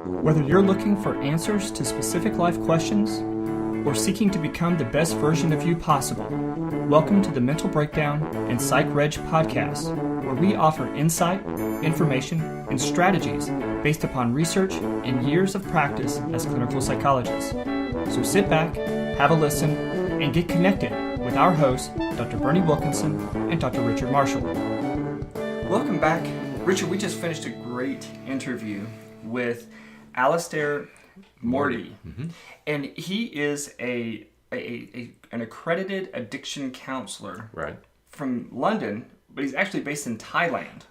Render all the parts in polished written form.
Whether you're looking for answers to specific life questions or seeking to become the best version of you possible, welcome to the Mental Breakdown and Psych Reg podcast, where we offer insight, information, and strategies based upon research and years of practice as clinical psychologists. So sit back, have a listen, and get connected with our hosts, Dr. Bernie Wilkinson and Dr. Richard Marshall. Welcome back. Richard, we just finished a great interview with Alastair Mordey, and he is an accredited addiction counselor from London, but he's actually based in Thailand.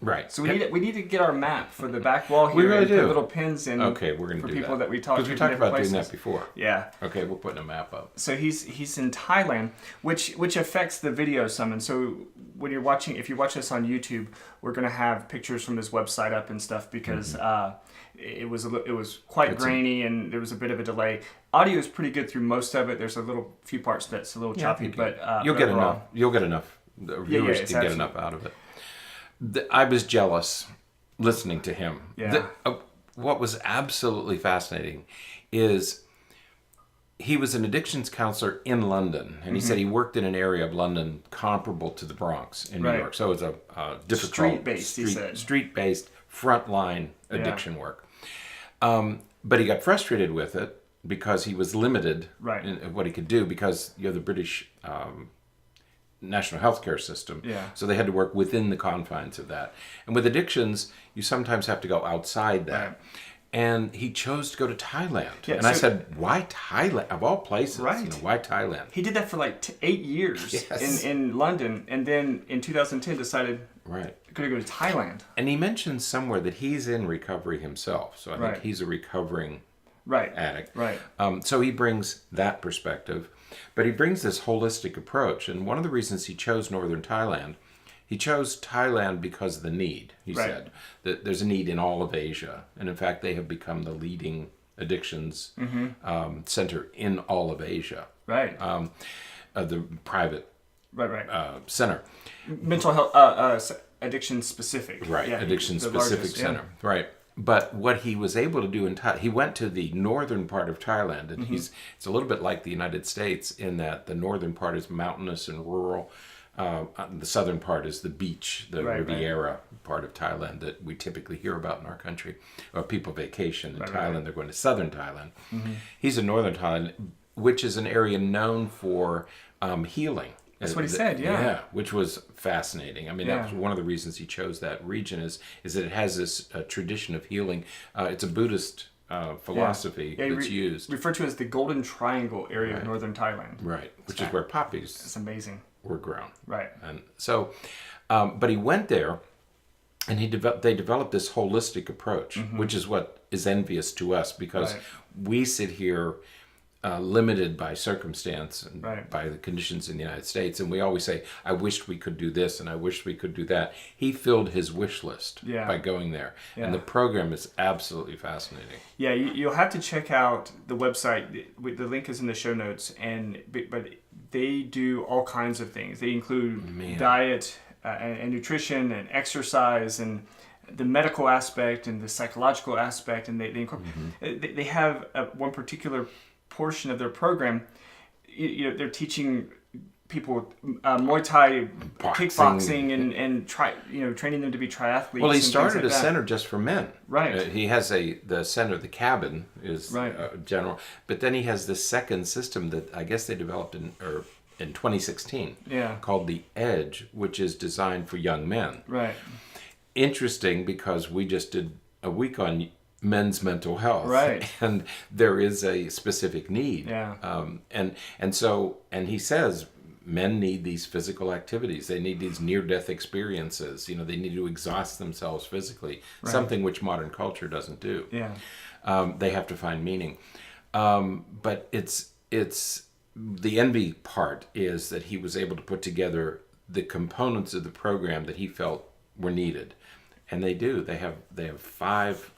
Right. So we need to get our map for the back wall here. We really and do. Put little pins in. Okay, we're going to do that. For people that we talked to. Because we talked about places. doing that before. Yeah. Okay, we're putting a map up. So he's in Thailand, which affects the video some. And so when you're watching, if you watch this on YouTube, we're going to have pictures from his website up and stuff because it was quite grainy and there was a bit of a delay. Audio is pretty good through most of it. There's a few parts that's a little choppy, but you'll get enough. You'll get enough. The viewers can get enough out of it. I was jealous listening to him. Yeah. What was absolutely fascinating is he was an addictions counselor in London, and he said he worked in an area of London comparable to the Bronx in New York. So it was a difficult street-based frontline addiction work. But he got frustrated with it because he was limited in what he could do because you're the British national healthcare system. Yeah. So they had to work within the confines of that. And with addictions, you sometimes have to go outside that. Right. And he chose to go to Thailand. Yeah, and I said, why Thailand? Of all places, why Thailand? He did that for like 8 years in London, and then in 2010 decided going to go to Thailand. And he mentioned somewhere that he's in recovery himself. So I think he's a recovering addict. Right. So he brings that perspective. But he brings this holistic approach. And one of the reasons he chose northern Thailand, he chose Thailand because of the need, he said. That there's a need in all of Asia. And in fact, they have become the leading addictions center in all of Asia. Right. The private center. Mental health, addiction specific. Right, yeah, addiction specific center. Right. But what he was able to do in Thailand, he went to the northern part of Thailand, and it's a little bit like the United States in that the northern part is mountainous and rural. The southern part is the beach, the Riviera part of Thailand that we typically hear about in our country. Or people vacation in Thailand, they're going to southern Thailand. He's in northern Thailand, which is an area known for healing. That's what he said, yeah. Which was fascinating. I mean, that was one of the reasons he chose that region is that it has this tradition of healing. It's a Buddhist philosophy that's used. Referred to as the Golden Triangle area of northern Thailand. Right, which is where poppies It's amazing. were grown. Right. And so, but he went there and they developed this holistic approach, which is what is envious to us because we sit here limited by circumstance and by the conditions in the United States. And we always say, I wished we could do this and I wished we could do that. He filled his wish list by going there. Yeah. And the program is absolutely fascinating. Yeah, you'll have to check out the website. The link is in the show notes. But they do all kinds of things. They include diet and nutrition and exercise and the medical aspect and the psychological aspect. And they have one particular portion of their program, they're teaching people Muay Thai, kickboxing, and training them to be triathletes. Well, he started a center just for men. Right. He has the center, the cabin is general, but then he has this second system that I guess they developed in 2016. Called the Edge, which is designed for young men. Right. Interesting because we just did a week on men's mental health, and there is a specific need, and he says men need these physical activities, they need these near-death experiences, they need to exhaust themselves physically, something which modern culture doesn't do. They have to find meaning, but it's the envy part is that he was able to put together the components of the program that he felt were needed, and they have five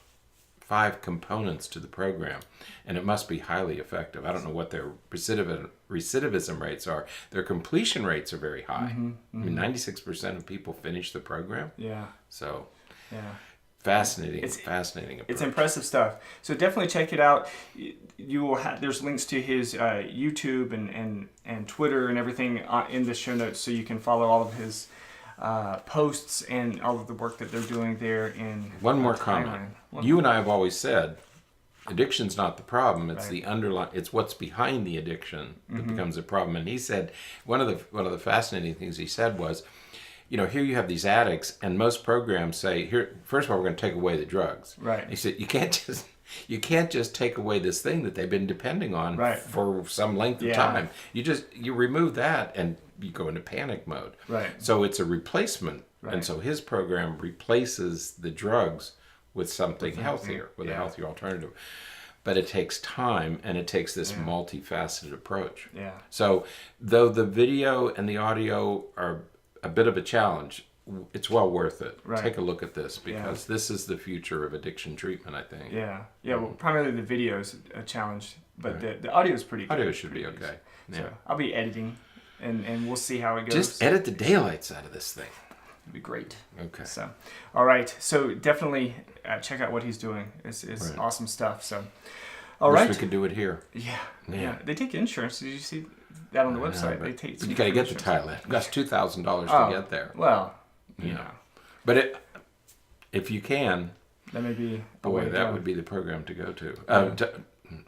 components to the program, and it must be highly effective. I don't know what their recidivism rates are. Their completion rates are very high. I mean, 96% of people finish the program. Yeah. So, Fascinating approach. It's impressive stuff. So definitely check it out. You will have, there's links to his YouTube and Twitter and everything in the show notes, so you can follow all of his posts and all of the work that they're doing there in One more comment. You and I have always said, addiction's not the problem. It's the underlying. It's what's behind the addiction that becomes a problem. And he said one of the fascinating things he said was, here you have these addicts, and most programs say, here, first of all, we're going to take away the drugs. Right. He said, you can't just take away this thing that they've been depending on for some length of time. You remove that and you go into panic mode. Right. So it's a replacement. Right. And so his program replaces the drugs with something healthier, with a healthier alternative. But it takes time, and it takes this multifaceted approach. Yeah. So though the video and the audio are a bit of a challenge, it's well worth it. Right. Take a look at this, because this is the future of addiction treatment, I think. Yeah. Well, primarily the video is a challenge, but the audio is pretty good. Audio should be okay. Yeah. So I'll be editing, and we'll see how it goes. Just edit the daylights out of this thing. It'd be great. Okay. So, all right. So definitely check out what he's doing. It's awesome stuff. So, all right. We could do it here. Yeah. They take insurance. Did you see that on the website? They take. You got to get to Thailand. It costs $2,000 to get there. Well, but if you can, that may be. Boy, that would be the program to go to.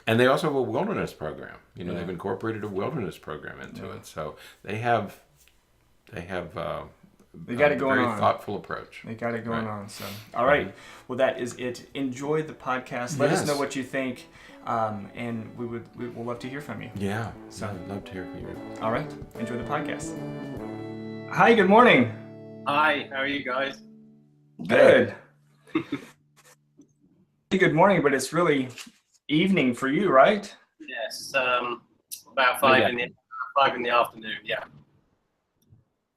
And they also have a wilderness program. They've incorporated a wilderness program into it. So they have they got it going on. Very thoughtful approach. They got it going on. So, all right. Well, that is it. Enjoy the podcast. Let us know what you think, and we'll love to hear from you. Yeah. So I'd love to hear from you. All right. Enjoy the podcast. Hi. Good morning. Hi. How are you guys? Good. Good morning, but it's really evening for you, right? Yes. About 5 in the afternoon. Yeah.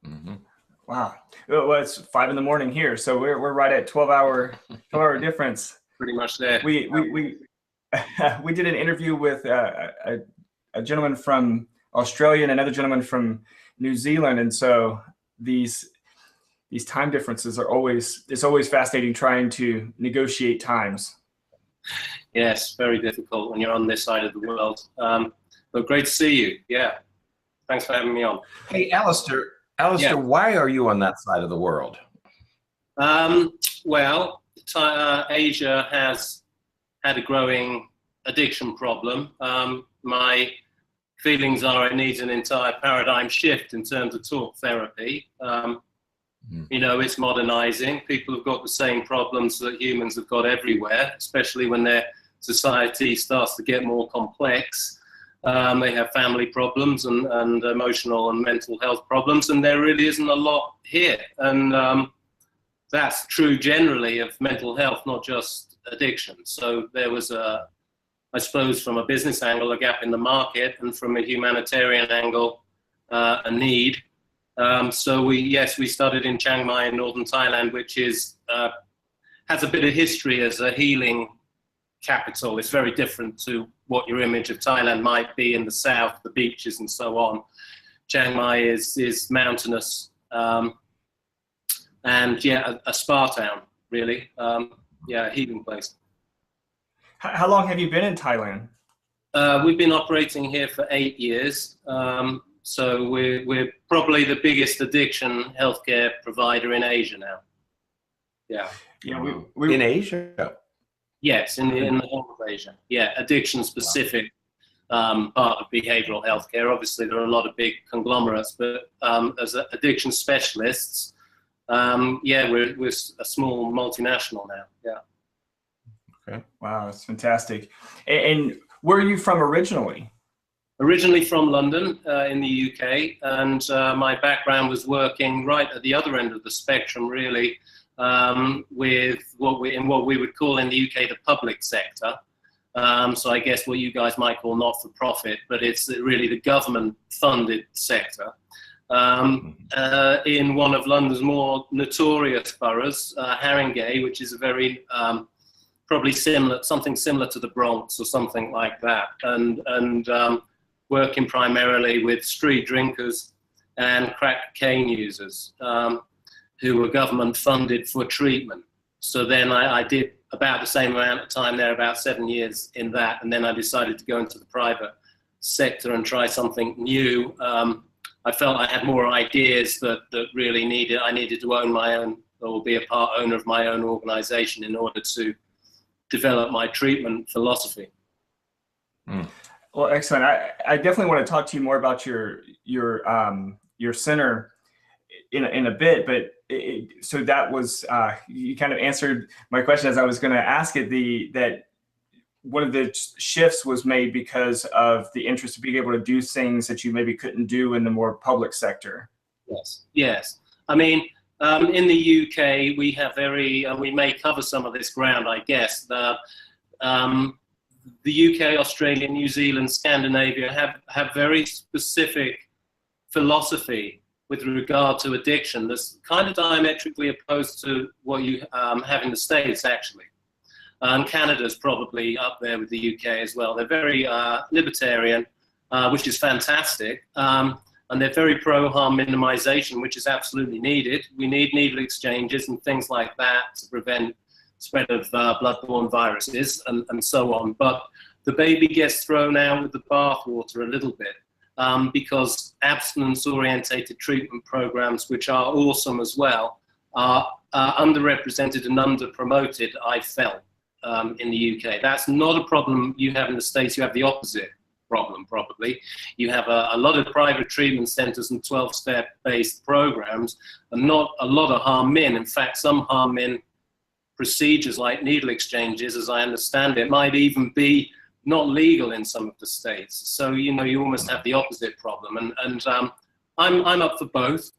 Mm-hmm. Wow. Well, it's 5 a.m. here, so we're right at 12-hour difference. Pretty much there. We did an interview with a gentleman from Australia and another gentleman from New Zealand, and so these time differences are always fascinating trying to negotiate times. Yes, very difficult when you're on this side of the world. But great to see you. Yeah. Thanks for having me on. Hey, Alastair, why are you on that side of the world? Well, Asia has had a growing addiction problem. My feelings are it needs an entire paradigm shift in terms of talk therapy. It's modernizing. People have got the same problems that humans have got everywhere, especially when their society starts to get more complex. They have family problems and emotional and mental health problems, and there really isn't a lot here. And that's true generally of mental health, not just addiction. So there was I suppose from a business angle, a gap in the market, and from a humanitarian angle, a need. So we started in Chiang Mai in northern Thailand, which has a bit of history as a healing capital. It's very different to what your image of Thailand might be in the south, the beaches and so on. Chiang Mai is mountainous, and a spa town, really. A healing place. How long have you been in Thailand? We've been operating here for 8 years. So we're probably the biggest addiction healthcare provider in Asia now. Yeah. We in Asia? Yes, in the whole of Asia. Yeah, addiction specific part of behavioral healthcare. Obviously, there are a lot of big conglomerates, but as addiction specialists, we're a small multinational now. Yeah. Okay. Wow, that's fantastic. And where are you from originally? Originally from London in the UK, and my background was working right at the other end of the spectrum, really, with what we would call in the UK the public sector. So I guess what you guys might call not-for-profit, but it's really the government-funded sector. In one of London's more notorious boroughs, Haringey, which is a very probably something similar to the Bronx or something like that, and working primarily with street drinkers and crack cocaine users who were government funded for treatment. So then I did about the same amount of time there, about 7 years in that, and then I decided to go into the private sector and try something new. I felt I had more ideas that really I needed to own my own, or be a part owner of my own organization in order to develop my treatment philosophy. Well, excellent. I definitely want to talk to you more about your center in a bit, but so that was you kind of answered my question as I was going to ask it. That one of the shifts was made because of the interest of being able to do things that you maybe couldn't do in the more public sector. Yes. I mean, in the UK, we have we may cover some of this ground, I guess. The UK, Australia, New Zealand, Scandinavia have very specific philosophy with regard to addiction that's kind of diametrically opposed to what you have in the States, actually. Canada's probably up there with the UK as well. They're very libertarian, which is fantastic. And they're very pro-harm minimization, which is absolutely needed. We need needle exchanges and things like that to prevent spread of bloodborne viruses and so on. But the baby gets thrown out with the bathwater a little bit because abstinence-orientated treatment programs, which are awesome as well, are underrepresented and under-promoted, I felt, in the UK. That's not a problem you have in the States. You have the opposite problem, probably. You have a lot of private treatment centers and 12-step based programs, and not a lot of harm-in. In fact, some harm-in procedures like needle exchanges, as I understand it, might even be not legal in some of the states. So, you almost have the opposite problem. And I'm up for both,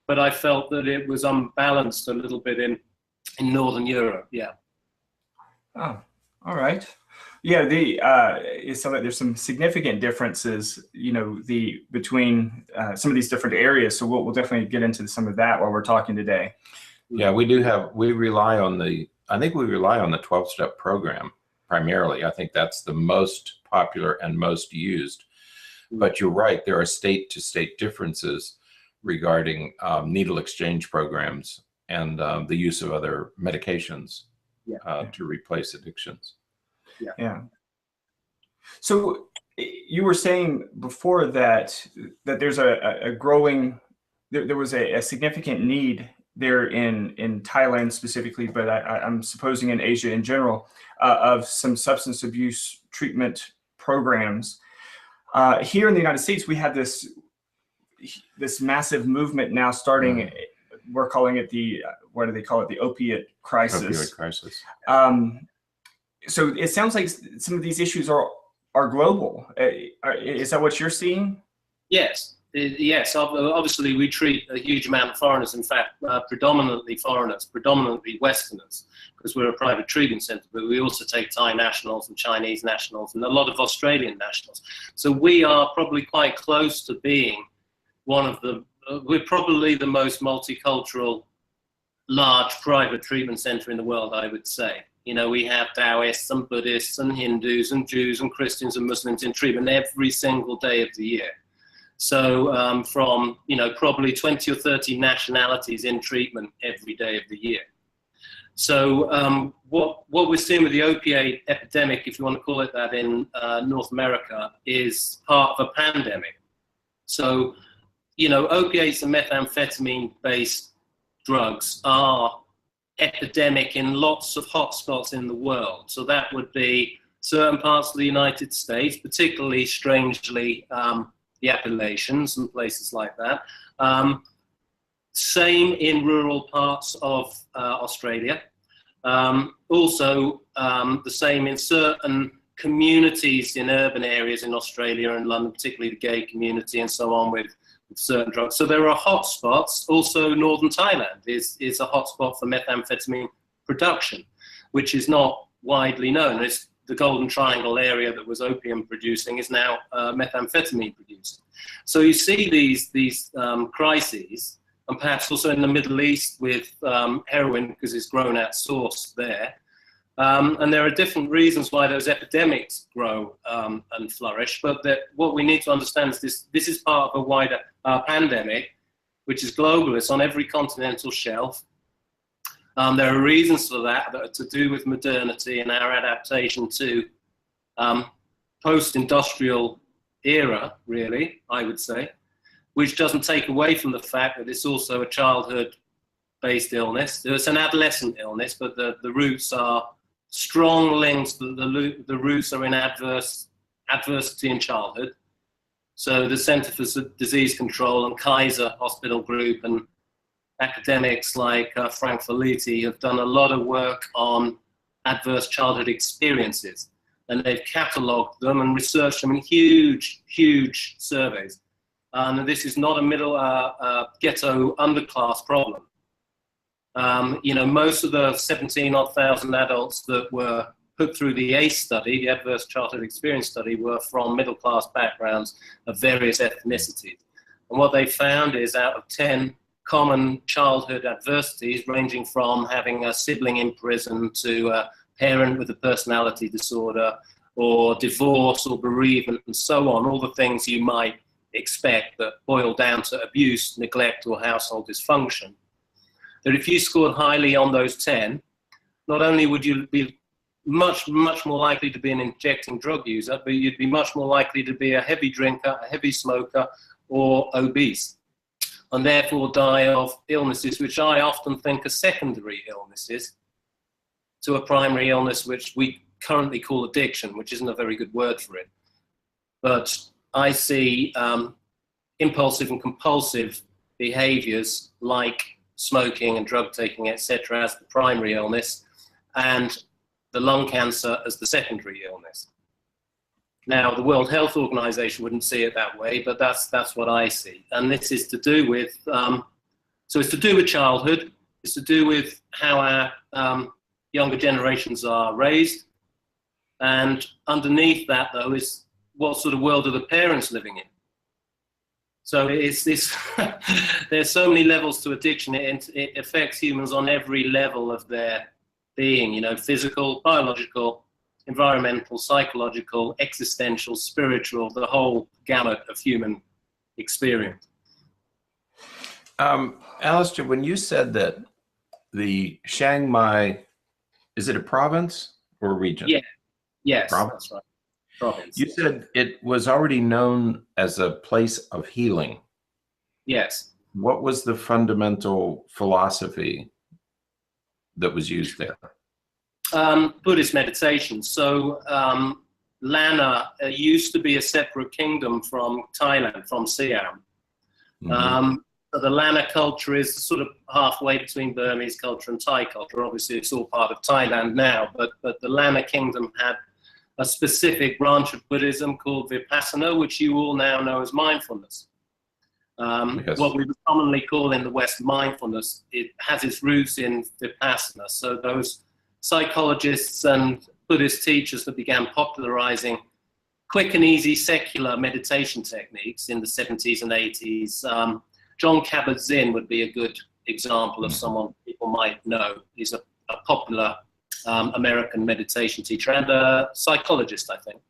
but I felt that it was unbalanced a little bit in Northern Europe, yeah. Oh, all right. Yeah, so there's some significant differences, between some of these different areas. So we'll definitely get into some of that while we're talking today. Yeah, we rely on the 12-step program primarily. I think that's the most popular and most used. But you're right, there are state-to-state differences regarding needle exchange programs and the use of other medications to replace addictions. Yeah. So you were saying before that there's a growing, there was a significant need there in Thailand specifically, but I'm supposing in Asia in general, of some substance abuse treatment programs. Here in the United States, we have this massive movement now starting. We're calling it what do they call it? The opiate crisis. Opioid crisis. So it sounds like some of these issues are global. Is that what you're seeing? Yes. Obviously, we treat a huge amount of foreigners. In fact, predominantly foreigners, predominantly Westerners, because we're a private treatment center. But we also take Thai nationals and Chinese nationals and a lot of Australian nationals. So we are probably quite close to being we're probably the most multicultural, large private treatment center in the world, I would say. We have Taoists and Buddhists and Hindus and Jews and Christians and Muslims in treatment every single day of the year. So from, probably 20 or 30 nationalities in treatment every day of the year. So what we're seeing with the opiate epidemic, if you want to call it that, in North America is part of a pandemic. So, opiates and methamphetamine-based drugs are epidemic in lots of hotspots in the world. So that would be certain parts of the United States, particularly, strangely, the Appalachians and places like that. Same in rural parts of Australia. Also, the same in certain communities in urban areas in Australia and London, particularly the gay community and so on, with certain drugs. So there are hotspots. Also, northern Thailand is a hotspot for methamphetamine production, which is not widely known. It's the Golden Triangle area that was opium producing is now methamphetamine producing. So you see these crises, and perhaps also in the Middle East with heroin, because it's grown at source there. And there are different reasons why those epidemics grow and flourish, but what we need to understand is this is part of a wider pandemic, which is global. It's on every continental shelf. There are reasons for that are to do with modernity and our adaptation to post-industrial era, really, I would say, which doesn't take away from the fact that it's also a childhood-based illness. It's an adolescent illness, but the roots are strong links. The roots are in adversity in childhood. So the Center for Disease Control and Kaiser Hospital Group and academics like Frank Felitti have done a lot of work on adverse childhood experiences, and they've catalogued them and researched them in huge, huge surveys. And this is not a middle ghetto underclass problem. Most of the 17,000 adults that were put through the ACE study, the Adverse Childhood Experience study, were from middle-class backgrounds of various ethnicities. And what they found is out of 10 common childhood adversities, ranging from having a sibling in prison to a parent with a personality disorder, or divorce or bereavement and so on, all the things you might expect that boil down to abuse, neglect, or household dysfunction, that if you scored highly on those 10, not only would you be much, much more likely to be an injecting drug user, but you'd be much more likely to be a heavy drinker, a heavy smoker, or obese, and therefore die of illnesses which I often think are secondary illnesses to a primary illness which we currently call addiction, which isn't a very good word for it. But I see impulsive and compulsive behaviors like smoking and drug taking, etc., as the primary illness, and the lung cancer as the secondary illness. Now, the World Health Organization wouldn't see it that way, but that's what I see. And this is to do with, so it's to do with childhood, it's to do with how our younger generations are raised, and underneath that, though, is what sort of world are the parents living in? So it's this, there's so many levels to addiction. It affects humans on every level of their being, physical, biological, environmental, psychological, existential, spiritual, the whole gamut of human experience. Alastair, when you said that the Chiang Mai, is it a province or a region? Yeah, yes, province? That's right. Province. You said it was already known as a place of healing. Yes. What was the fundamental philosophy that was used there? Buddhist meditation. So Lana used to be a separate kingdom from Thailand, from Siam. Mm-hmm. The Lana culture is sort of halfway between Burmese culture and Thai culture. Obviously, it's all part of Thailand now, but the Lana kingdom had a specific branch of Buddhism called Vipassana, which you all now know as mindfulness. Yes. What we would commonly call in the West mindfulness, it has its roots in Vipassana. So those psychologists and Buddhist teachers that began popularizing quick and easy secular meditation techniques in the 70s and 80s. John Kabat-Zinn would be a good example of someone people might know. He's a popular American meditation teacher and a psychologist, I think.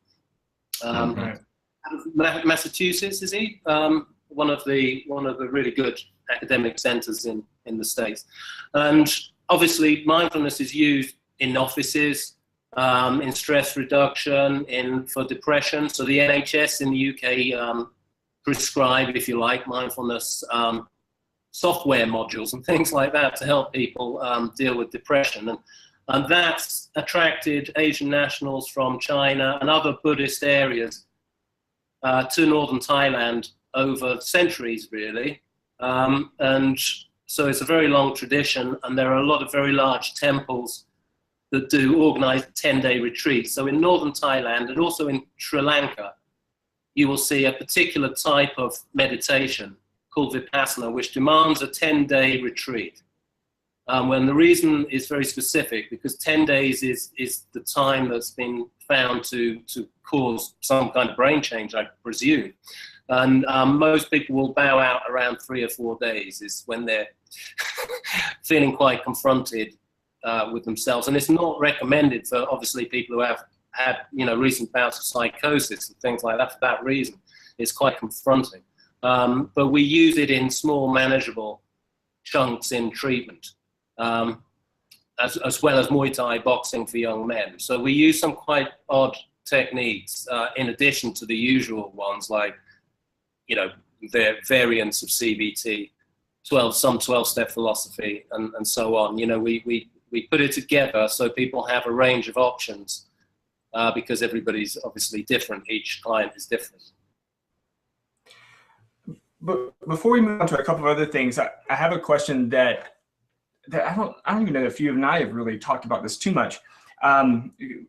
Massachusetts, is he? One of the really good academic centers in the States. And obviously mindfulness is used in offices, in stress reduction, for depression. So the NHS in the UK prescribe, if you like, mindfulness software modules and things like that to help people deal with depression. And that's attracted Asian nationals from China and other Buddhist areas to northern Thailand over centuries, really. And so it's a very long tradition, and there are a lot of very large temples that do organized 10-day retreats. So in northern Thailand and also in Sri Lanka, you will see a particular type of meditation called Vipassana, which demands a 10-day retreat. When the reason is very specific, because 10 days is the time that's been found to cause some kind of brain change, I presume. And most people will bow out around 3 or 4 days, is when they're feeling quite confronted with themselves. And it's not recommended for, obviously, people who have had recent bouts of psychosis and things like that for that reason. It's quite confronting. But we use it in small, manageable chunks in treatment. as well as Muay Thai boxing for young men. So we use some quite odd techniques in addition to the usual ones, like, the variants of CBT, some 12-step philosophy, and so on. We put it together so people have a range of options because everybody's obviously different. Each client is different. But before we move on to a couple of other things, I have a question that I don't even know if you and I have really talked about this too much.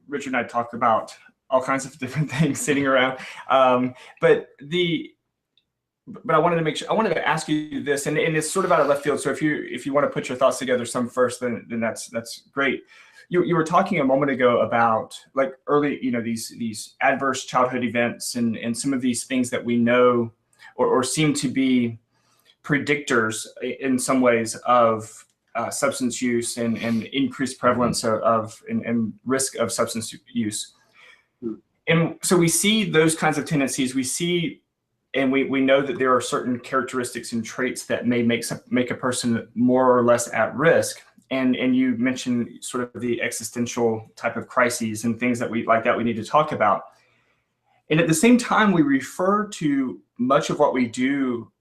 Richard and I talked about all kinds of different things sitting around, but I wanted to ask you this, and it's sort of out of left field. So if you want to put your thoughts together some first, then that's great. You were talking a moment ago about like early, these adverse childhood events and some of these things that we know or seem to be predictors in some ways of substance use and increased prevalence and risk of substance use. And so we see those kinds of tendencies. We see, and we know that there are certain characteristics and traits that may make a person more or less at risk. And you mentioned sort of the existential type of crises and things that we need to talk about. And at the same time, we refer to much of what we do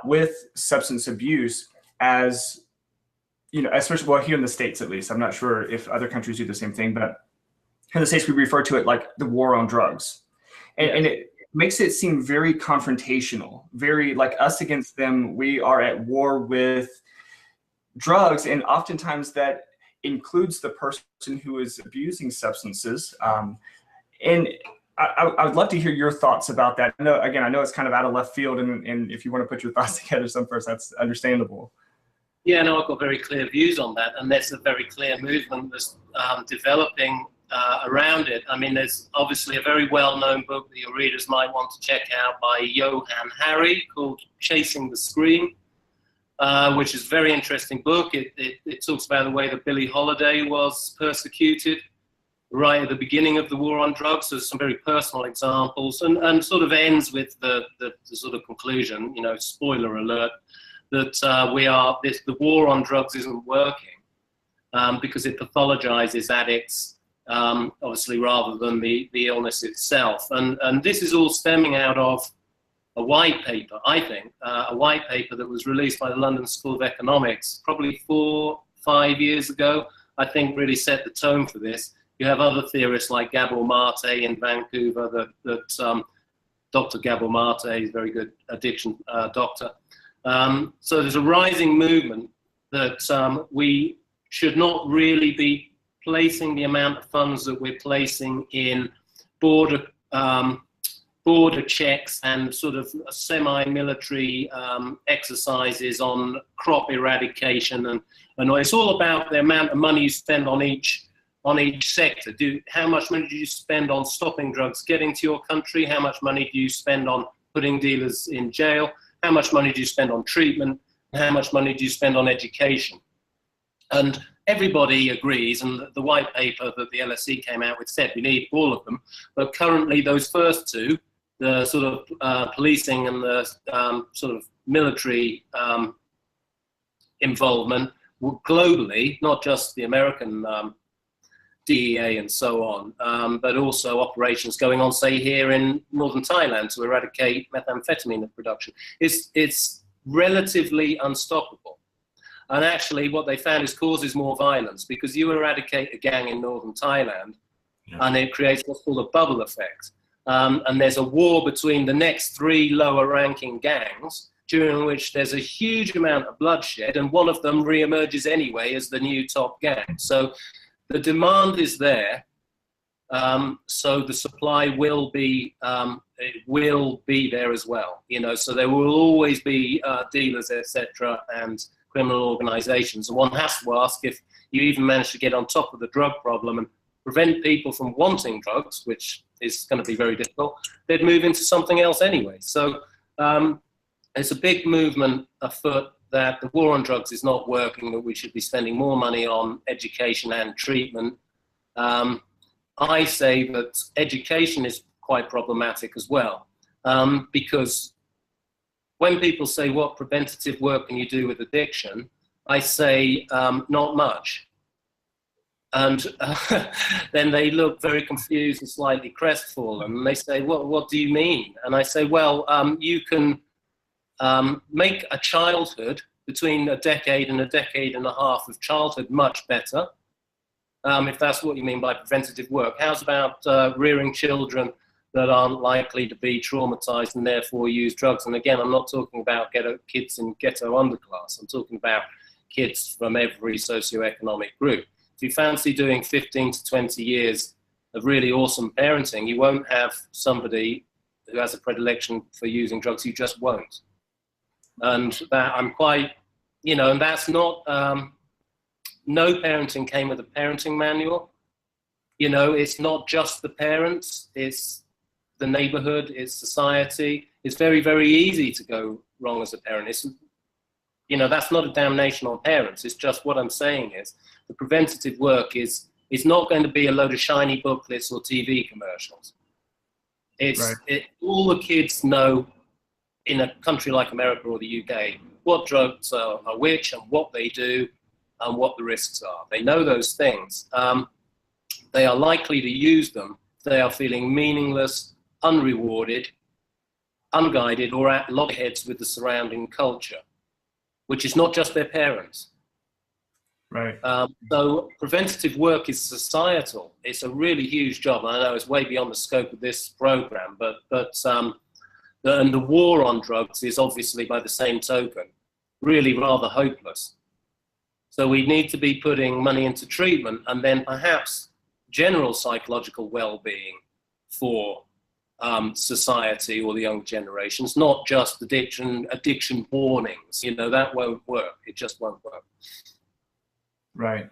with substance abuse as, especially here in the States, at least. I'm not sure if other countries do the same thing, but in the States, we refer to it like the war on drugs. And it makes it seem very confrontational, very like us against them. We are at war with drugs, and oftentimes that includes the person who is abusing substances. And I would love to hear your thoughts about that. I know it's kind of out of left field, and if you want to put your thoughts together some first, that's understandable. Yeah, no, I've got very clear views on that, and there's a very clear movement that's developing around it. I mean, there's obviously a very well-known book that your readers might want to check out by Johann Hari called Chasing the Scream, which is a very interesting book. It talks about the way that Billie Holiday was persecuted right at the beginning of the war on drugs. So there's some very personal examples, and sort of ends with the sort of conclusion, spoiler alert, that the war on drugs isn't working because it pathologizes addicts, obviously, rather than the illness itself. And this is all stemming out of a white paper, I think, a white paper that was released by the London School of Economics probably 4-5 years ago, I think really set the tone for this. You have other theorists like Gabor Mate in Vancouver, that Dr. Gabor Mate is a very good addiction doctor. So there's a rising movement that we should not really be placing the amount of funds that we're placing in border checks and sort of semi-military exercises on crop eradication, and it's all about the amount of money you spend on each sector. How much money do you spend on stopping drugs getting to your country? How much money do you spend on putting dealers in jail? How much money do you spend on treatment? And how much money do you spend on education? And everybody agrees, and the white paper that the LSE came out with said we need all of them. But currently those first two, the sort of policing and the sort of military involvement globally, not just the American DEA and so on, but also operations going on, say, here in northern Thailand to eradicate methamphetamine production. It's relatively unstoppable. And actually what they found is causes more violence, because you eradicate a gang in northern Thailand, and it creates what's called a bubble effect. And there's a war between the next three lower ranking gangs, during which there's a huge amount of bloodshed, and one of them re-emerges anyway as the new top gang. So the demand is there, so the supply will be there as well. So there will always be dealers, etc., and criminal organizations. And one has to ask, if you even manage to get on top of the drug problem and prevent people from wanting drugs, which is going to be very difficult, they'd move into something else anyway. So there's a big movement afoot that the war on drugs is not working, that we should be spending more money on education and treatment. I say that education is quite problematic as well, because when people say, what preventative work can you do with addiction? I say, not much. And then they look very confused and slightly crestfallen. And they say, what do you mean? And I say, well, you can make a childhood between a decade and a half of childhood much better, if that's what you mean by preventative work. How's about rearing children that aren't likely to be traumatized and therefore use drugs? And again, I'm not talking about kids in ghetto underclass. I'm talking about kids from every socioeconomic group. If you fancy doing 15 to 20 years of really awesome parenting, you won't have somebody who has a predilection for using drugs. You just won't. And that I'm quite, and that's not, no parenting came with a parenting manual. It's not just the parents, it's the neighborhood, it's society. It's very, very easy to go wrong as a parent. That's not a damnation on parents. It's just what I'm saying is the preventative work is not going to be a load of shiny booklets or TV commercials. All the kids know in a country like America or the UK what drugs are which and what they do and what the risks are. They know those things. They are likely to use them if they are feeling meaningless, unrewarded, unguided, or at loggerheads with the surrounding culture, which is not just their parents. Right. So preventative work is societal. It's a really huge job. I know it's way beyond the scope of this program, and the war on drugs is obviously, by the same token, really rather hopeless. So we need to be putting money into treatment and then perhaps general psychological well-being for society or the young generations, not just addiction warnings. That won't work. It just won't work. Right.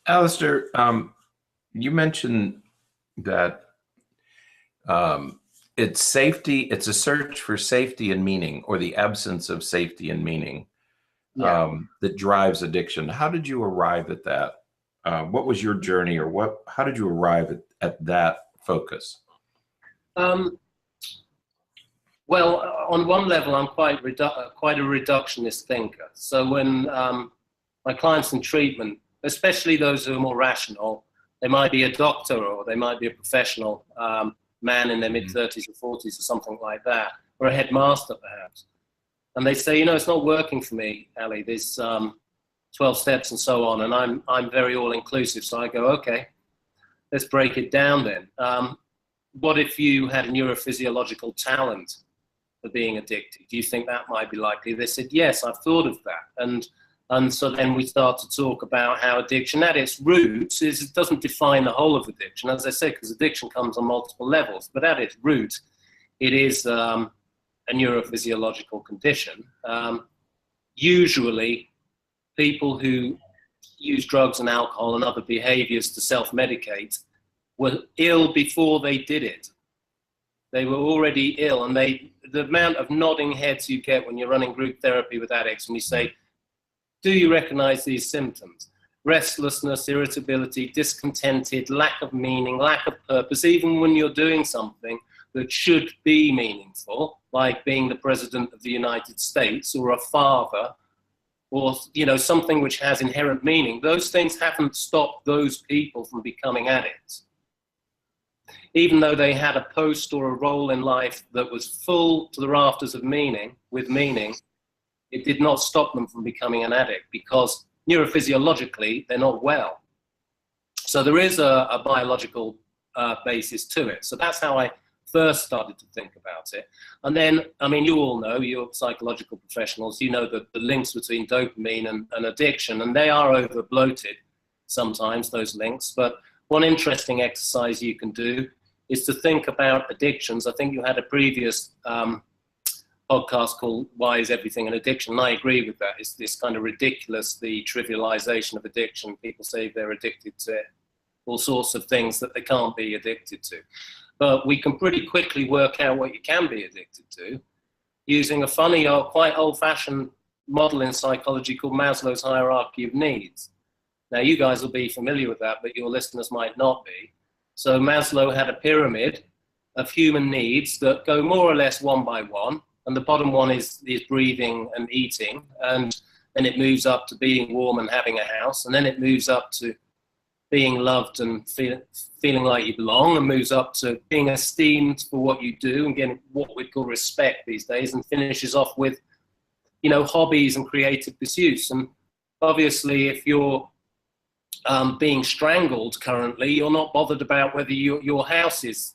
Alastair, you mentioned that it's safety, it's a search for safety and meaning, or the absence of safety and meaning, that drives addiction. How did you arrive at that? What was your journey, or how did you arrive at that focus? Well, on one level, I'm quite a reductionist thinker. So when my clients in treatment, especially those who are more rational, they might be a doctor or they might be a professional man in their mid-30s or 40s or something like that, or a headmaster perhaps. And they say, it's not working for me, Ali. There's 12 steps and so on, and I'm very all-inclusive. So I go, okay, let's break it down then. What if you had a neurophysiological talent for being addicted? Do you think that might be likely? They said, yes, I've thought of that. And so then we start to talk about how addiction at its roots it doesn't define the whole of addiction, as I said, because addiction comes on multiple levels, but at its root, it is a neurophysiological condition. Usually people who use drugs and alcohol and other behaviors to self-medicate were ill before they did it. They were already ill, and the amount of nodding heads you get when you're running group therapy with addicts and you say, do you recognize these symptoms? Restlessness, irritability, discontented, lack of meaning, lack of purpose, even when you're doing something that should be meaningful, like being the President of the United States or a father, or something which has inherent meaning. Those things haven't stopped those people from becoming addicts. Even though they had a post or a role in life that was full to the rafters of meaning, it did not stop them from becoming an addict, because neurophysiologically they're not well. So there is a biological basis to it. So that's how I first started to think about it. And then, you all know, you're psychological professionals, you know the links between dopamine and addiction, and they are over bloated sometimes, those links. But one interesting exercise you can do is to think about addictions. I think you had a previous podcast called Why is Everything an Addiction? And I agree with that. It's this kind of ridiculous, the trivialization of addiction. People say they're addicted to all sorts of things that they can't be addicted to. But we can pretty quickly work out what you can be addicted to using a funny or quite old-fashioned model in psychology called Maslow's hierarchy of needs. Now, you guys will be familiar with that, but your listeners might not be. So Maslow had a pyramid of human needs that go more or less one by one. And the bottom one is breathing and eating. And then it moves up to being warm and having a house. And then it moves up to being loved and feeling like you belong, and moves up to being esteemed for what you do and getting what we call respect these days, and finishes off with, you know, hobbies and creative pursuits. And obviously, if you're being strangled currently, you're not bothered about whether your house is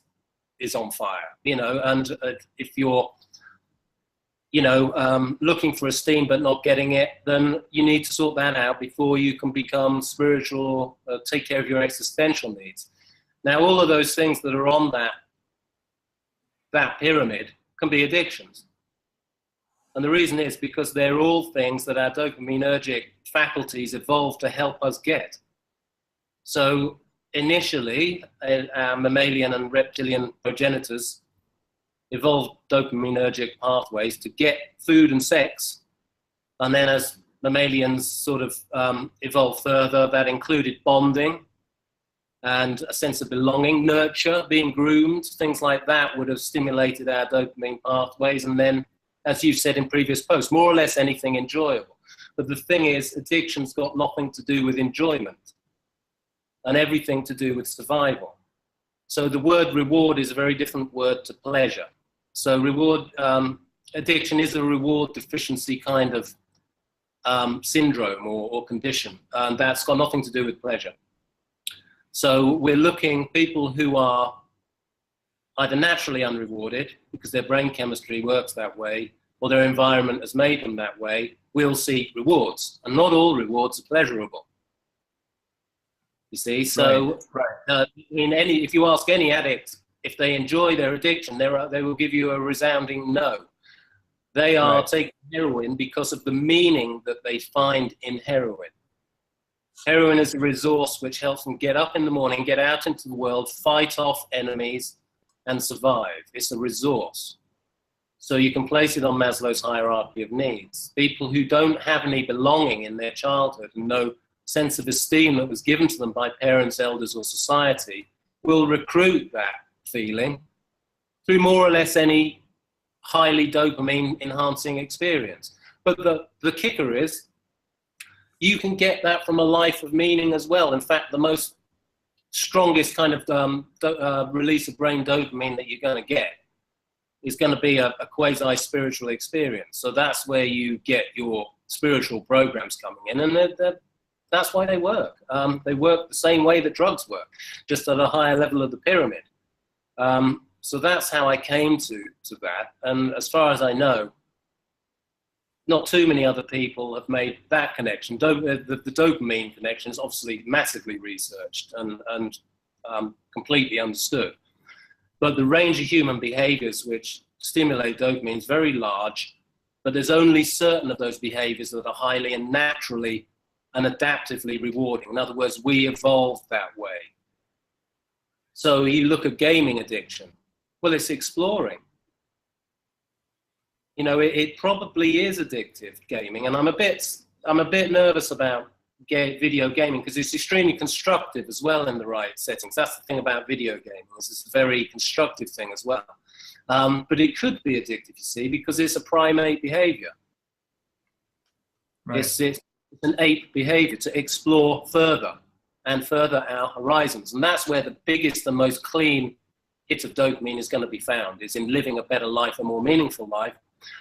on fire, you know. And if you're, you know, looking for esteem but not getting it, then you need to sort that out before you can become spiritual or take care of your existential needs. Now, all of those things that are on that pyramid can be addictions. And the reason is because they're all things that our dopaminergic faculties evolved to help us get. So initially, our mammalian and reptilian progenitors evolved dopaminergic pathways to get food and sex. And then as mammalians sort of evolved further, that included bonding and a sense of belonging, nurture, being groomed, things like that would have stimulated our dopamine pathways. And then, as you've said in previous posts, more or less anything enjoyable. But the thing is, addiction's got nothing to do with enjoyment and everything to do with survival. So the word reward is a very different word to pleasure. So addiction is a reward deficiency kind of syndrome or condition, and that's got nothing to do with pleasure. So we're looking people who are either naturally unrewarded because their brain chemistry works that way, or their environment has made them that way, will seek rewards. And not all rewards are pleasurable. You see, so right. If you ask any addict if they enjoy their addiction, they will give you a resounding no. They are taking heroin because of the meaning that they find in heroin. Heroin is a resource which helps them get up in the morning, get out into the world, fight off enemies, and survive. It's a resource. So you can place it on Maslow's hierarchy of needs. People who don't have any belonging in their childhood and no sense of esteem that was given to them by parents, elders, or society will recruit that feeling through more or less any highly dopamine enhancing experience. But the kicker is you can get that from a life of meaning as well. In fact, the most strongest kind of release of brain dopamine that you're going to get is going to be a quasi-spiritual experience. So that's where you get your spiritual programs coming in, and that's why they work. They work the same way that drugs work, just at a higher level of the pyramid. So that's how I came to that. And as far as I know, not too many other people have made that connection. The dopamine connection is obviously massively researched and completely understood. But the range of human behaviors which stimulate dopamine is very large, but there's only certain of those behaviors that are highly and naturally and adaptively rewarding. In other words, we evolved that way. So you look at gaming addiction. Well, it's exploring. You know, it probably is addictive, gaming, and I'm a bit nervous about video gaming because it's extremely constructive as well in the right settings. That's the thing about video gaming, it's a very constructive thing as well. But it could be addictive, you see, because it's a primate behavior. Right. It's an ape behavior to explore further and further our horizons. And that's where the biggest and most clean hit of dopamine is going to be found, is in living a better life, a more meaningful life,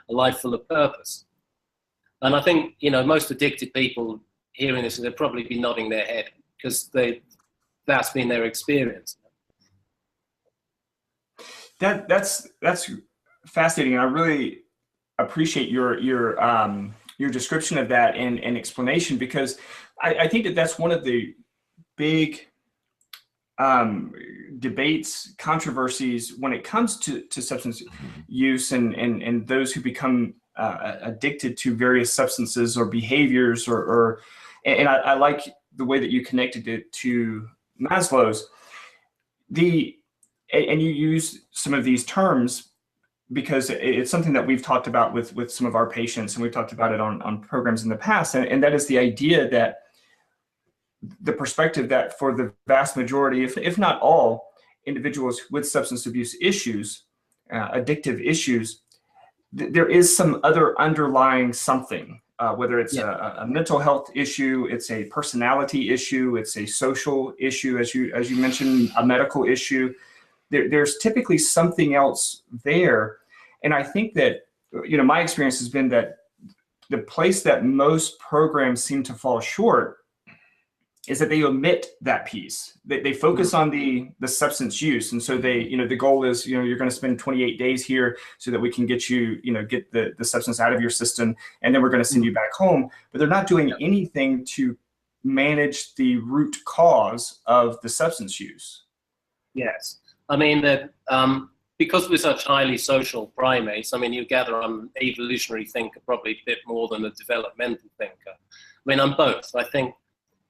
a life full of purpose. And I think, you know, most addicted people hearing this, they'll probably be nodding their head because that's been their experience. That's fascinating. I really appreciate your description of that and explanation, because I think that's one of the big debates, controversies when it comes to substance use and those who become addicted to various substances or behaviors and I like the way that you connected it to Maslow's. And you use some of these terms because it's something that we've talked about with some of our patients, and we've talked about it on programs in the past, and that is the idea that the perspective that for the vast majority, if not all, individuals with substance abuse issues, addictive issues, there is some other underlying something, whether it's a mental health issue, it's a personality issue, it's a social issue, as you mentioned, a medical issue. There's typically something else there. And I think that, my experience has been that the place that most programs seem to fall short is that they omit that piece. They focus on the substance use. And so the goal is, you're going to spend 28 days here so that we can get get the substance out of your system. And then we're going to send you back home. But they're not doing anything to manage the root cause of the substance use. Yes. I mean, that because we're such highly social primates, I mean, you gather I'm an evolutionary thinker, probably a bit more than a developmental thinker. I mean, I'm both. I think,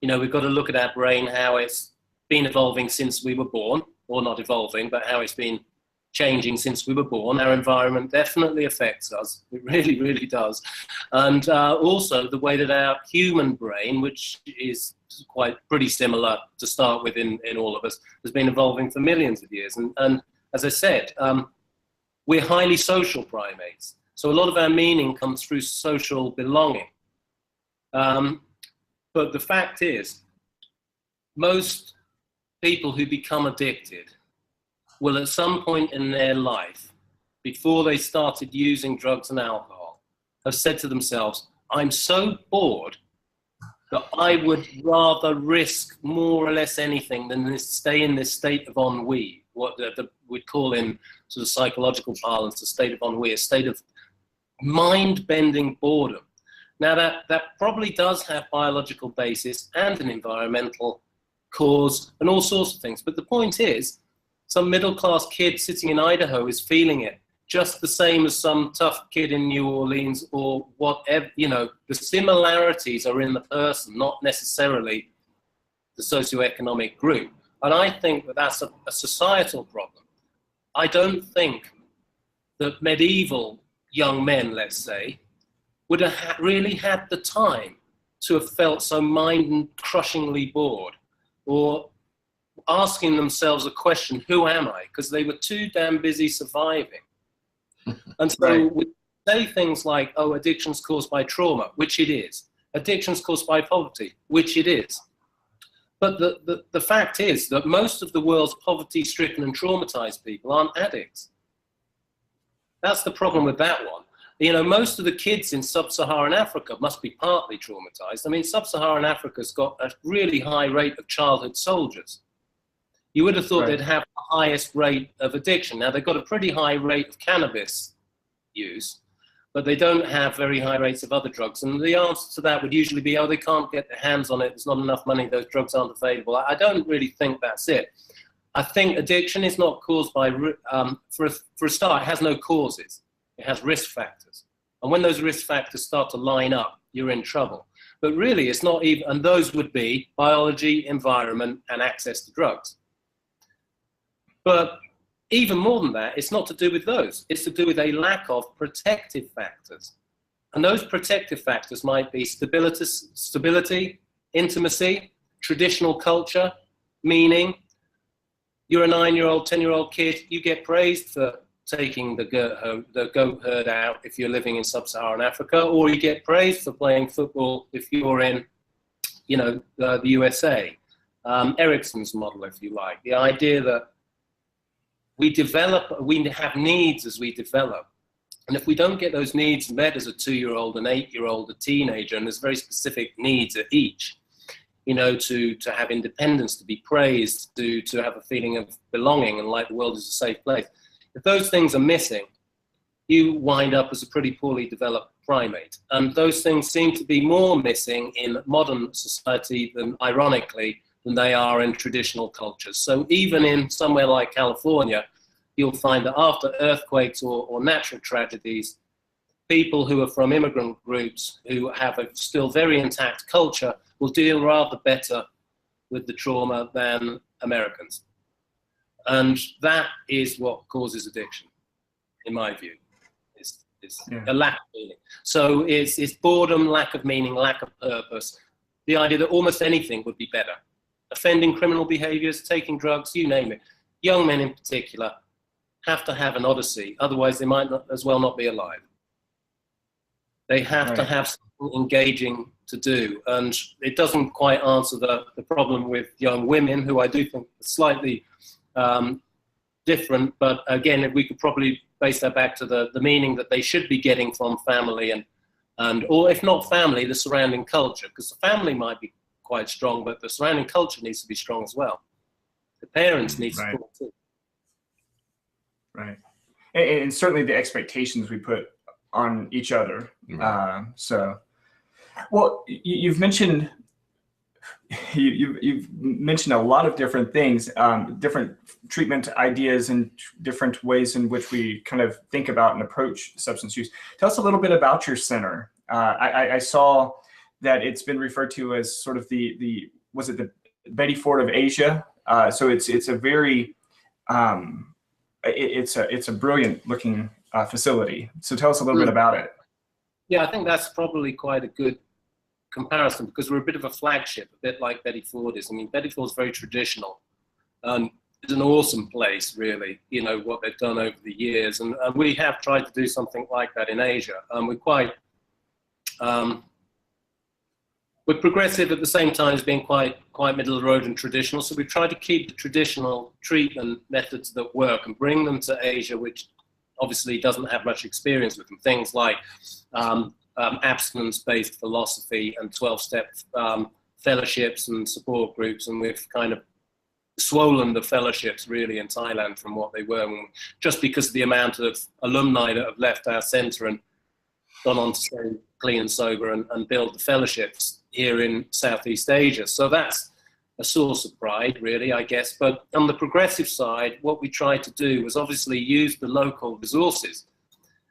we've got to look at our brain, how it's been evolving since we were born, or not evolving, but how it's been changing since we were born. Our environment definitely affects us. It really, really does. And also the way that our human brain, which is pretty similar to start with in all of us, has been evolving for millions of years. And as I said, we're highly social primates. So a lot of our meaning comes through social belonging. But the fact is, most people who become addicted will at some point in their life, before they started using drugs and alcohol, have said to themselves, I'm so bored that I would rather risk more or less anything than stay in this state of ennui, what we'd call in sort of psychological parlance a state of ennui, a state of mind-bending boredom. Now that probably does have biological basis and an environmental cause and all sorts of things. But the point is, some middle-class kid sitting in Idaho is feeling it just the same as some tough kid in New Orleans or whatever. The similarities are in the person, not necessarily the socioeconomic group. And I think that that's a societal problem. I don't think that medieval young men, let's say, would have really had the time to have felt so mind-crushingly bored or asking themselves a question, who am I? Because they were too damn busy surviving. And so we say things like, oh, addiction's caused by trauma, which it is. Addiction's caused by poverty, which it is. But the fact is that most of the world's poverty-stricken and traumatized people aren't addicts. That's the problem with that one. Most of the kids in sub-Saharan Africa must be partly traumatized. I mean, sub-Saharan Africa's got a really high rate of childhood soldiers. You would have thought they'd have the highest rate of addiction. Now, they've got a pretty high rate of cannabis use, but they don't have very high rates of other drugs. And the answer to that would usually be, oh, they can't get their hands on it. There's not enough money. Those drugs aren't available. I don't really think that's it. I think addiction is not caused by, for a start, it has no causes. It has risk factors. And when those risk factors start to line up, you're in trouble. But really, it's not even, and those would be biology, environment, and access to drugs. But even more than that, it's not to do with those. It's to do with a lack of protective factors. And those protective factors might be stability, intimacy, traditional culture, meaning. You're a 9-year-old, 10-year-old kid, you get praised for taking the goat herd out if you're living in sub-Saharan Africa, or you get praised for playing football if you're in, the USA. Erickson's model, if you like. The idea that we have needs as we develop. And if we don't get those needs met as a 2-year-old, an 8-year-old, a teenager, and there's very specific needs at each, to have independence, to be praised, to have a feeling of belonging and like the world is a safe place. If those things are missing, you wind up as a pretty poorly developed primate. And those things seem to be more missing in modern society ironically, than they are in traditional cultures. So even in somewhere like California, you'll find that after earthquakes or natural tragedies, people who are from immigrant groups who have a still very intact culture will deal rather better with the trauma than Americans. And that is what causes addiction, in my view, is a lack of meaning. So it's boredom, lack of meaning, lack of purpose, the idea that almost anything would be better. Offending criminal behaviors, taking drugs, you name it. Young men in particular have to have an odyssey, otherwise they might as well not be alive. They have to have some engaging to do. And it doesn't quite answer the problem with young women, who I do think are slightly different. But again, we could probably base that back to the meaning that they should be getting from family and or if not family, the surrounding culture, because the family might be quite strong, but the surrounding culture needs to be strong as well. The parents need support too. Right. And certainly the expectations we put on each other. Right. Well, you've mentioned a lot of different things, different treatment ideas and different ways in which we kind of think about and approach substance use. Tell us a little bit about your center. I saw that it's been referred to as sort of was it the Betty Ford of Asia? So it's a very it's a brilliant looking facility. So tell us a little bit about it. Yeah, I think that's probably quite a good comparison, because we're a bit of a flagship, a bit like Betty Ford is. I mean, Betty Ford's very traditional. It's an awesome place, really, you know, what they've done over the years. And we have tried to do something like that in Asia. We're quite, we're progressive at the same time as being quite middle of the road and traditional. So we try to keep the traditional treatment methods that work and bring them to Asia, which obviously doesn't have much experience with them. Things like abstinence-based philosophy and 12-step fellowships and support groups, and we've kind of swollen the fellowships really in Thailand from what they were, just because of the amount of alumni that have left our centre and gone on to stay clean and sober and build the fellowships here in Southeast Asia. So that's a source of pride, really, I guess. But on the progressive side, what we tried to do was obviously use the local resources,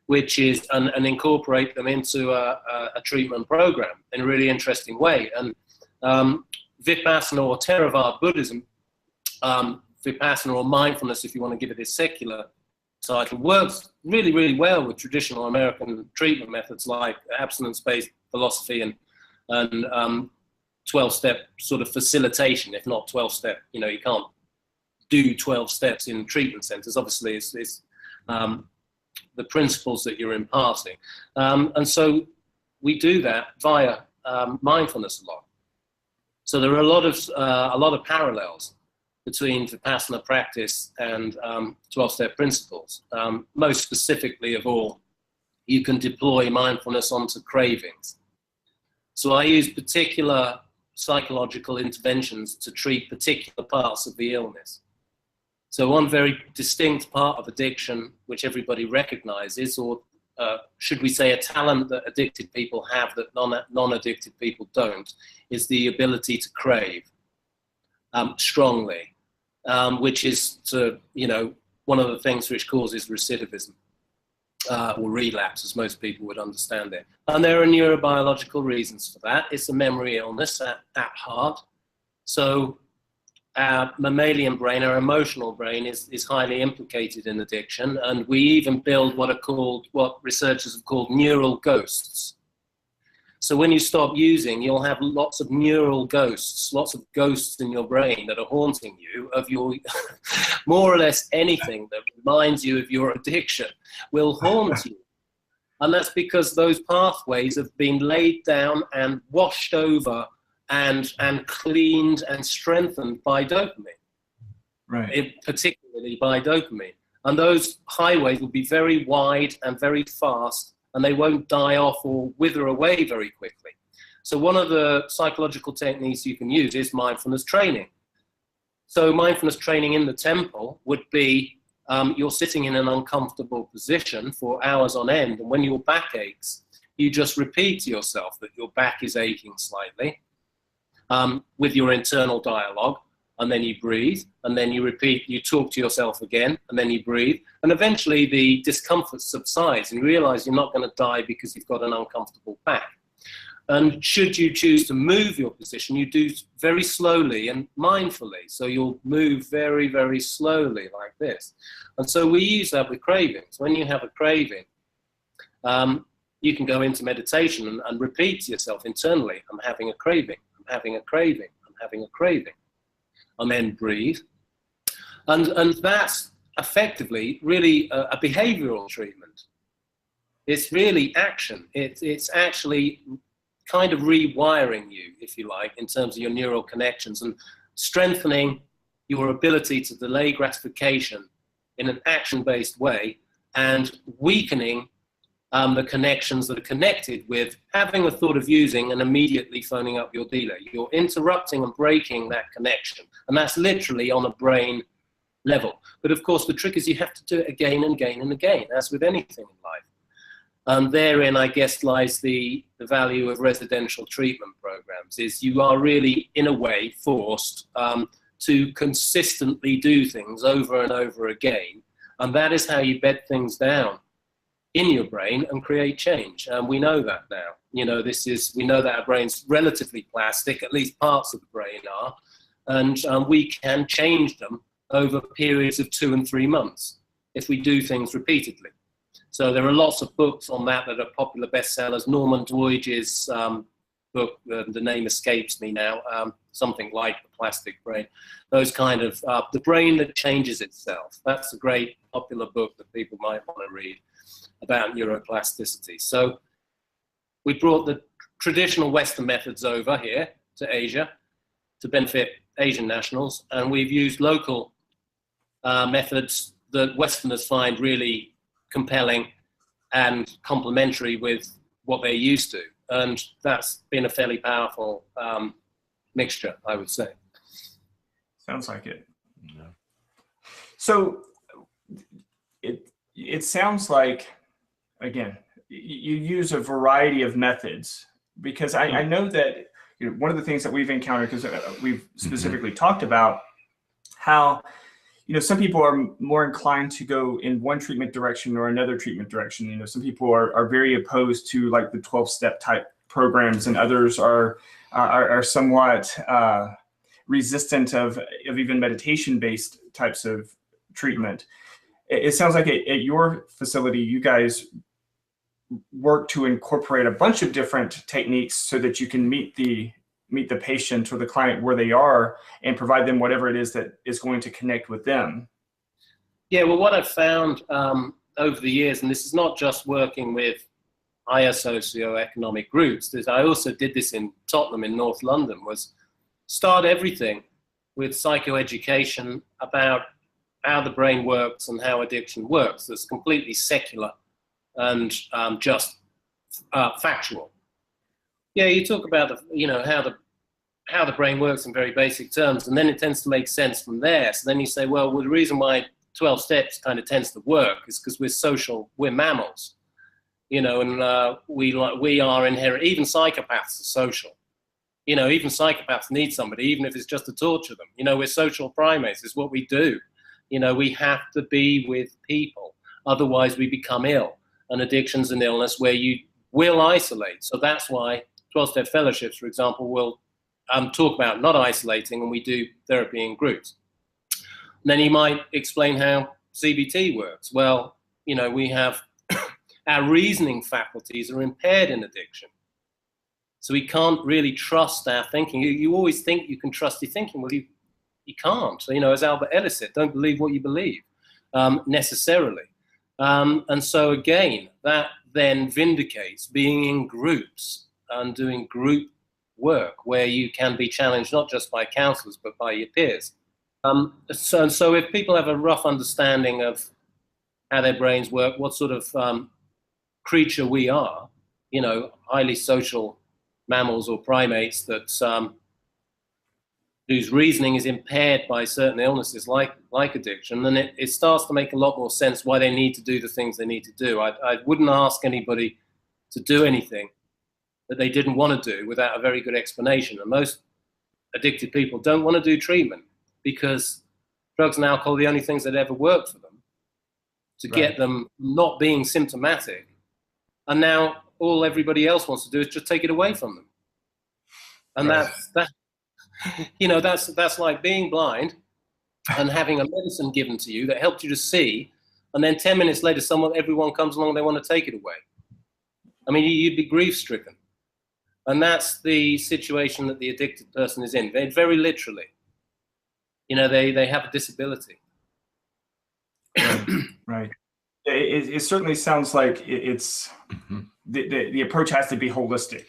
which is, and incorporate them into a treatment program in a really interesting way. And Vipassana, or Theravada Buddhism, Vipassana or mindfulness, if you want to give it a secular title, works really, really well with traditional American treatment methods like abstinence-based philosophy and 12-step sort of facilitation, if not 12-step. You know, you can't do 12 steps in treatment centers. Obviously, it's the principles that you're imparting. And so we do that via mindfulness a lot. So there are a lot of parallels between Vipassana practice and 12-step principles. Most specifically of all, you can deploy mindfulness onto cravings. So I use particular psychological interventions to treat particular parts of the illness. So one very distinct part of addiction, which everybody recognizes, or should we say a talent that addicted people have that non-addicted people don't, is the ability to crave strongly, which is, one of the things which causes recidivism or relapse, as most people would understand it. And there are neurobiological reasons for that. It's a memory illness at heart. So our mammalian brain, our emotional brain, is highly implicated in addiction, and we even build what researchers have called neural ghosts. So when you stop using, you'll have lots of neural ghosts, lots of ghosts in your brain that are haunting you of your, more or less anything that reminds you of your addiction will haunt you. And that's because those pathways have been laid down and washed over and cleaned and strengthened by dopamine, right? Particularly by dopamine. And those highways will be very wide and very fast, and they won't die off or wither away very quickly. So one of the psychological techniques you can use is mindfulness training. So mindfulness training in the temple would be you're sitting in an uncomfortable position for hours on end, and when your back aches, you just repeat to yourself that your back is aching slightly, with your internal dialogue, and then you breathe, and then you repeat, you talk to yourself again, and then you breathe, and eventually the discomfort subsides and you realize you're not going to die because you've got an uncomfortable back. And should you choose to move your position, you do very slowly and mindfully. So you'll move very, very slowly like this. And so we use that with cravings. When you have a craving, you can go into meditation and repeat to yourself internally, I'm having a craving, I'm having a craving, I'm having a craving. And then breathe. And that's effectively really a behavioral treatment. It's really action. It's actually kind of rewiring you, if you like, in terms of your neural connections and strengthening your ability to delay gratification in an action-based way and weakening the connections that are connected with having a thought of using and immediately phoning up your dealer. You're interrupting and breaking that connection. And that's literally on a brain level. But of course, the trick is you have to do it again and again and again, as with anything in life. Therein, I guess, lies the value of residential treatment programs, is you are really, in a way, forced to consistently do things over and over again. And that is how you bed things down in your brain and create change. And we know that now. We know that our brain's relatively plastic, at least parts of the brain are, and we can change them over periods of 2 and 3 months if we do things repeatedly. So there are lots of books on that are popular bestsellers. Norman Doidge's book, the name escapes me now, something like The Plastic Brain. Those kind of, The Brain That Changes Itself. That's a great popular book that people might want to read about neuroplasticity. So we brought the traditional Western methods over here to Asia to benefit Asian nationals, and we've used local methods that Westerners find really compelling and complementary with what they're used to. And that's been a fairly powerful mixture, I would say. Sounds like it. Yeah. So it sounds like, again, you use a variety of methods, because I know that one of the things that we've encountered, because we've specifically talked about how some people are more inclined to go in one treatment direction or another treatment direction. Some people are very opposed to like the 12-step type programs, and others are somewhat resistant of even meditation-based types of treatment. It sounds like at your facility, you guys work to incorporate a bunch of different techniques so that you can meet the patient or the client where they are and provide them whatever it is that is going to connect with them. Yeah, well, what I've found over the years, and this is not just working with higher socioeconomic groups, I also did this in Tottenham in North London, was start everything with psychoeducation about how the brain works and how addiction works. That's completely secular and just factual. Yeah, you talk about how the brain works in very basic terms, and then it tends to make sense from there. So then you say, well, the reason why 12 steps kind of tends to work is because we're mammals, and we are inherent. Even psychopaths are social. Even psychopaths need somebody, even if it's just to torture them. We're social primates. It's what we do. We have to be with people, otherwise we become ill. And addiction's an illness where you will isolate. So that's why 12-step fellowships, for example, will talk about not isolating, and we do therapy in groups. And then you might explain how CBT works. Well, we have our reasoning faculties are impaired in addiction. So we can't really trust our thinking. You always think you can trust your thinking. Well, you can't. So, as Albert Ellis said, don't believe what you believe necessarily. And so again, that then vindicates being in groups and doing group work where you can be challenged not just by counselors but by your peers. So if people have a rough understanding of how their brains work, what sort of creature we are, highly social mammals or primates that whose reasoning is impaired by certain illnesses like addiction, then it starts to make a lot more sense why they need to do the things they need to do. I wouldn't ask anybody to do anything that they didn't want to do without a very good explanation. And most addicted people don't want to do treatment because drugs and alcohol are the only things that ever work for them to get them not being symptomatic. And now all everybody else wants to do is just take it away from them. And that's like being blind and having a medicine given to you that helped you to see, and then 10 minutes later everyone comes along and they want to take it away. I mean, you'd be grief-stricken. And that's the situation that the addicted person is in, very literally. They have a disability. Right. It certainly sounds like it's the approach has to be holistic.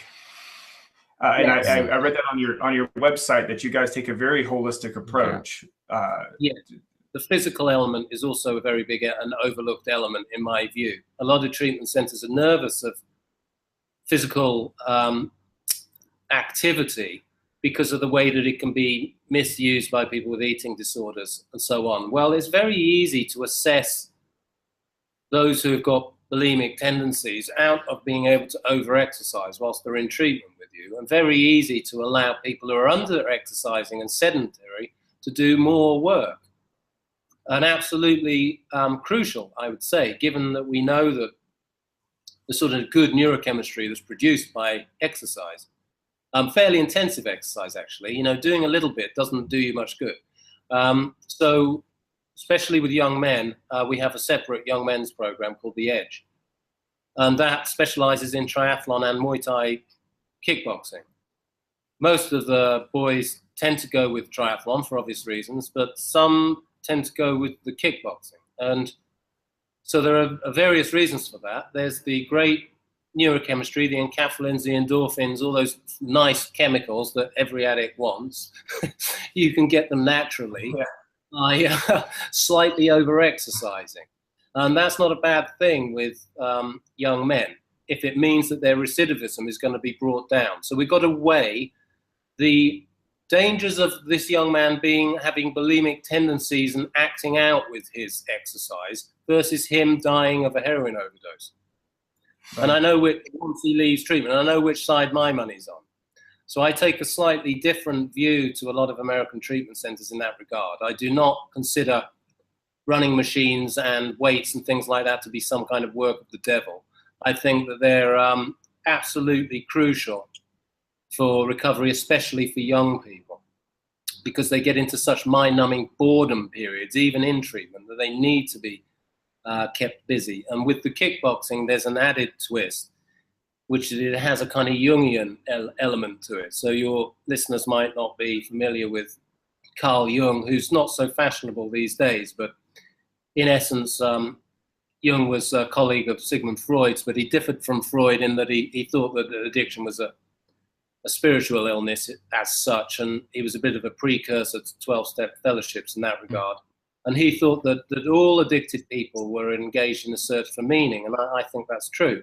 And Yes. I read that on your website that you guys take a very holistic approach. Yeah. The physical element is also a very big and overlooked element in my view. A lot of treatment centers are nervous of physical activity because of the way that it can be misused by people with eating disorders and so on. Well, it's very easy to assess those who have got bulimic tendencies out of being able to over-exercise whilst they're in treatment with you, and very easy to allow people who are under-exercising and sedentary to do more work. And absolutely crucial, I would say, given that we know that the sort of good neurochemistry that's produced by exercise, fairly intensive exercise actually, doing a little bit doesn't do you much good. So especially with young men, we have a separate young men's program called The Edge. And that specializes in triathlon and Muay Thai kickboxing. Most of the boys tend to go with triathlon for obvious reasons, but some tend to go with the kickboxing. And so there are various reasons for that. There's the great neurochemistry, the encapsulins, the endorphins, all those nice chemicals that every addict wants. You can get them naturally by slightly over-exercising. And that's not a bad thing with young men, if it means that their recidivism is going to be brought down. So we've got to weigh the dangers of this young man having bulimic tendencies and acting out with his exercise versus him dying of a heroin overdose. Right. And I know once he leaves treatment, I know which side my money's on. So I take a slightly different view to a lot of American treatment centers in that regard. I do not consider running machines and weights and things like that to be some kind of work of the devil. I think that they're absolutely crucial for recovery, especially for young people, because they get into such mind-numbing boredom periods, even in treatment, that they need to be kept busy. And with the kickboxing, there's an added twist, which it has a kind of Jungian element to it. So your listeners might not be familiar with Carl Jung, who's not so fashionable these days, but in essence, Jung was a colleague of Sigmund Freud's, but he differed from Freud in that he thought that addiction was a spiritual illness as such, and he was a bit of a precursor to 12-step fellowships in that regard. And he thought that all addicted people were engaged in a search for meaning, and I think that's true.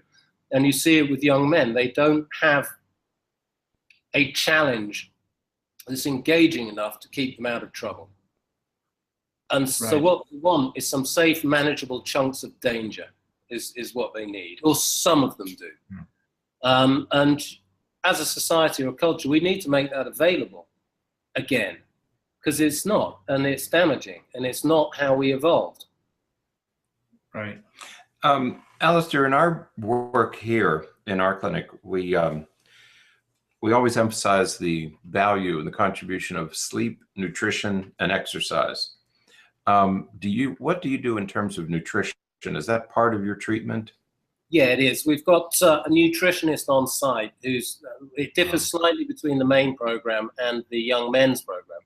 And you see it with young men. They don't have a challenge that's engaging enough to keep them out of trouble. And so what we want is some safe, manageable chunks of danger is what they need, or some of them do. And as a society or culture, we need to make that available again, because it's not, and it's damaging, and it's not how we evolved. Right. Alastair, in our work here in our clinic, we always emphasize the value and the contribution of sleep, nutrition, and exercise. What do you do in terms of nutrition? Is that part of your treatment? Yeah, it is. We've got a nutritionist on site it differs slightly between the main program and the young men's program,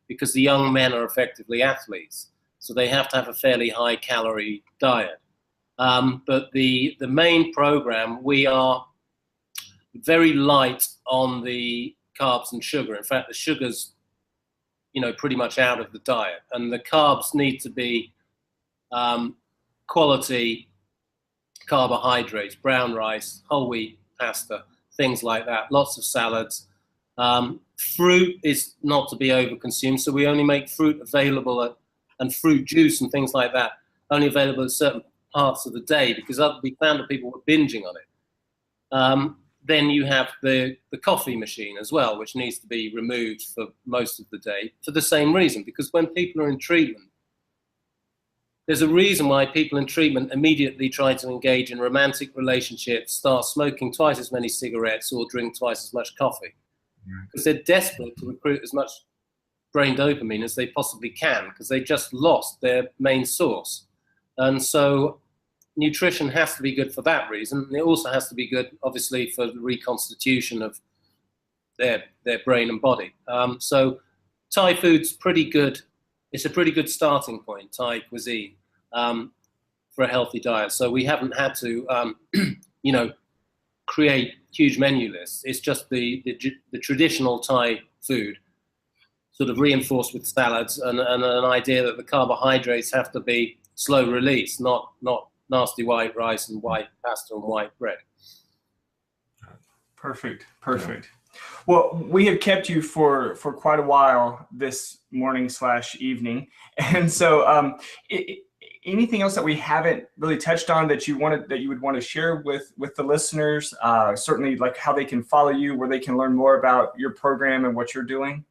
because the young men are effectively athletes, so they have to have a fairly high calorie diet. But the main program, we are very light on the carbs and sugar. In fact, the sugar's pretty much out of the diet, and the carbs need to be quality carbohydrates, brown rice, whole wheat pasta, things like that, lots of salads. Fruit is not to be overconsumed, so we only make fruit available and fruit juice and things like that only available at certain parts of the day, because we found that people were binging on it. Then you have the coffee machine as well, which needs to be removed for most of the day for the same reason, because when people are in treatment, there's a reason why people in treatment immediately try to engage in romantic relationships, start smoking twice as many cigarettes or drink twice as much coffee, because they're desperate to recruit as much brain dopamine as they possibly can, because they just lost their main source. And so nutrition has to be good for that reason. It also has to be good, obviously, for the reconstitution of their brain and body. So Thai food's pretty good. It's a pretty good starting point, Thai cuisine, for a healthy diet. So we haven't had to, create huge menu lists. It's just the traditional Thai food, sort of reinforced with salads and an idea that the carbohydrates have to be slow release, not nasty white rice and white pasta and white bread. Perfect. Well, we have kept you for quite a while this morning/evening, and so anything else that we haven't really touched on that you would want to share with the listeners? Certainly, like how they can follow you, where they can learn more about your program and what you're doing.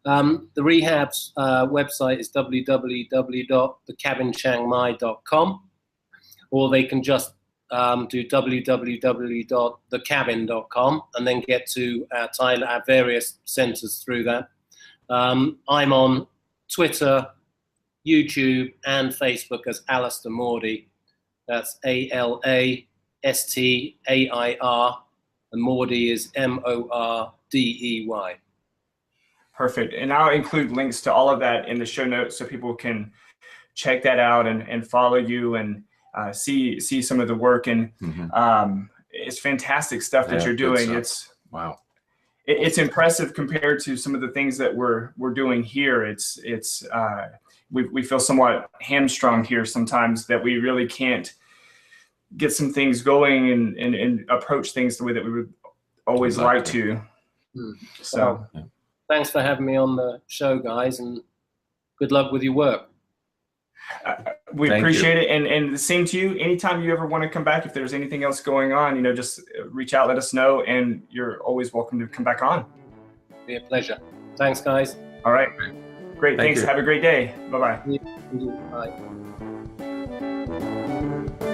The rehab's website is www.thecabinchiangmai.com, or they can just do www.thecabin.com and then get to our various centers through that. I'm on Twitter, YouTube, and Facebook as Alastair Mordey. That's ALASTAIR, and Mordey is MORDEY. Perfect. And I'll include links to all of that in the show notes so people can check that out and follow you and see some of the work. And it's fantastic stuff that you're doing. It's wow. It's impressive compared to some of the things that we're doing here. We feel somewhat hamstrung here sometimes, that we really can't get some things going and approach things the way that we would always like to. So thanks for having me on the show, guys, and good luck with your work. We appreciate it, and the same to you. Anytime you ever want to come back, if there's anything else going on, just reach out, let us know, and you're always welcome to come back on. Be a pleasure. Thanks, guys. All right. Great. Thanks. Have a great day. Bye-bye. Bye.